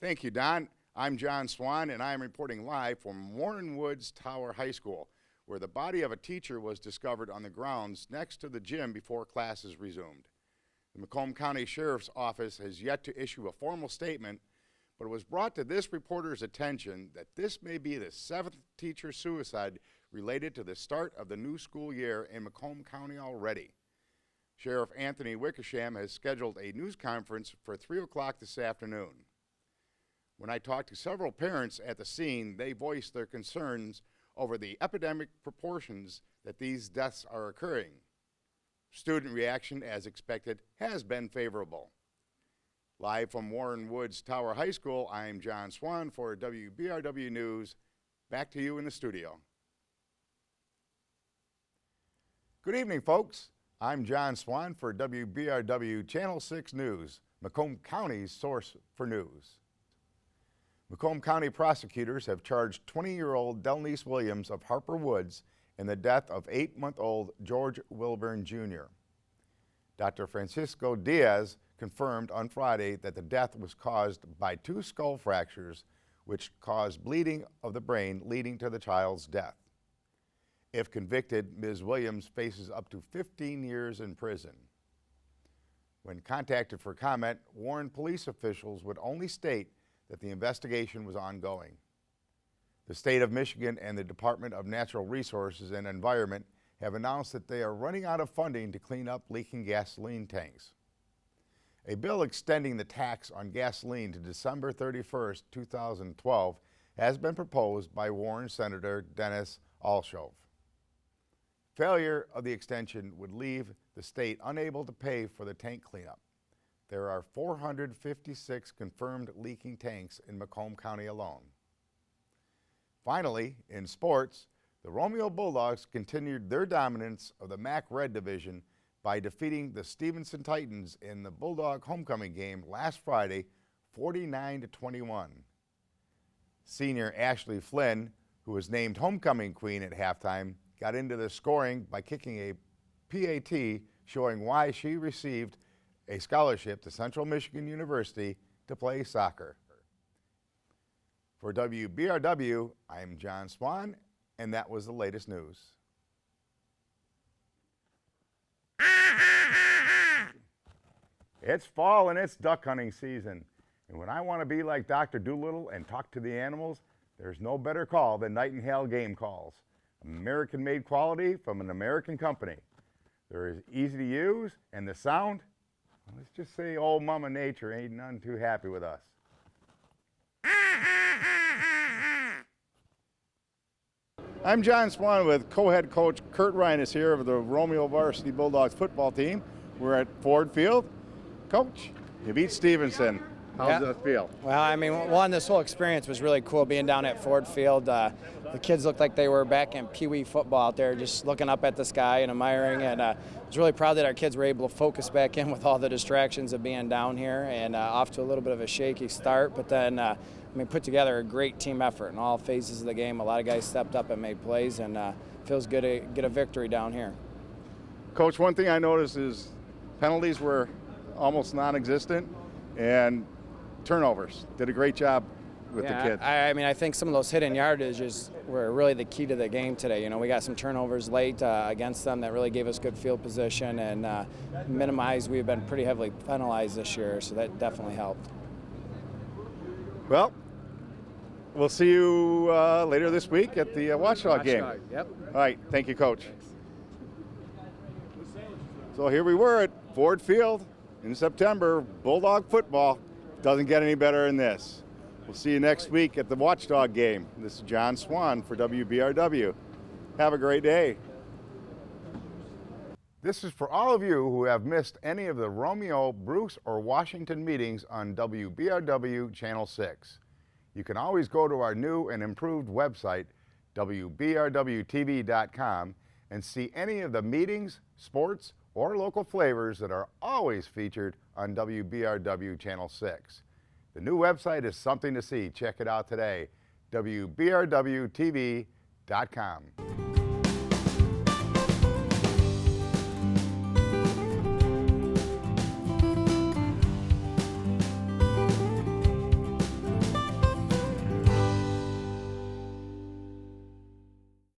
Thank you, Don. I'm John Swan, and I am reporting live from Warren Woods Tower High School, where the body of a teacher was discovered on the grounds next to the gym before classes resumed. The Macomb County Sheriff's Office has yet to issue a formal statement, but it was brought to this reporter's attention that this may be the 7th teacher suicide related to the start of the new school year in Macomb County already. Sheriff Anthony Wickersham has scheduled a news conference for 3 o'clock this afternoon. When I talked to several parents at the scene, they voiced their concerns over the epidemic proportions that these deaths are occurring. Student reaction, as expected, has been favorable. Live from Warren Woods Tower High School, I'm John Swan for WBRW News. Back to you in the studio. Good evening, folks. I'm John Swan for WBRW Channel 6 News, Macomb County's source for news. Macomb County prosecutors have charged 20-year-old Delnice Williams of Harper Woods in the death of 8-month-old George Wilburn Jr. Dr. Francisco Diaz confirmed on Friday that the death was caused by 2 skull fractures, which caused bleeding of the brain, leading to the child's death. If convicted, Ms. Williams faces up to 15 years in prison. When contacted for comment, Warren police officials would only state that the investigation was ongoing. The state of Michigan and the Department of Natural Resources and Environment have announced that they are running out of funding to clean up leaking gasoline tanks. A bill extending the tax on gasoline to December 31st, 2012 has been proposed by Warren Senator Dennis Alshove. Failure of the extension would leave the state unable to pay for the tank cleanup. There are 456 confirmed leaking tanks in Macomb County alone. Finally, in sports, the Romeo Bulldogs continued their dominance of the MAC Red Division by defeating the Stevenson Titans in the Bulldog homecoming game last Friday, 49-21. Senior Ashley Flynn, who was named homecoming queen at halftime, got into the scoring by kicking a PAT, showing why she received a scholarship to Central Michigan University to play soccer. For WBRW, I'm John Swan, and that was the latest news. It's fall and it's duck hunting season. And when I want to be like Dr. Doolittle and talk to the animals, there's no better call than Nightingale Game Calls. American-made quality from an American company. They're easy to use, and the sound, let's just say old Mama Nature ain't none too happy with us. I'm John Swan with co-head coach Kurt Ryan is here of the Romeo Varsity Bulldogs football team. We're at Ford Field. Coach, you beat Stevenson. How does that feel? Well, I mean, one, this whole experience was really cool being down at Ford Field. The kids looked like they were back in Pee Wee football out there, just looking up at the sky and admiring. And I was really proud that our kids were able to focus back in with all the distractions of being down here and off to a little bit of a shaky start. But then, put together a great team effort in all phases of the game. A lot of guys stepped up and made plays, and feels good to get a victory down here. Coach, one thing I noticed is penalties were almost non-existent, and turnovers. Did a great job with the kids. I think some of those hidden yardages were really the key to the game today. You know, we got some turnovers late against them that really gave us good field position and minimized. We've been pretty heavily penalized this year, so that definitely helped. Well, we'll see you later this week at the Watchdog game. Yep. All right, thank you, Coach. So here we were at Ford Field in September. Bulldog football doesn't get any better than this. We'll see you next week at the Watchdog game. This is John Swan for WBRW. Have a great day. This is for all of you who have missed any of the Romeo, Bruce, or Washington meetings on WBRW Channel 6. You can always go to our new and improved website, WBRWTV.com, and see any of the meetings, sports, or local flavors that are always featured on WBRW Channel 6. The new website is something to see. Check it out today, WBRWTV.com.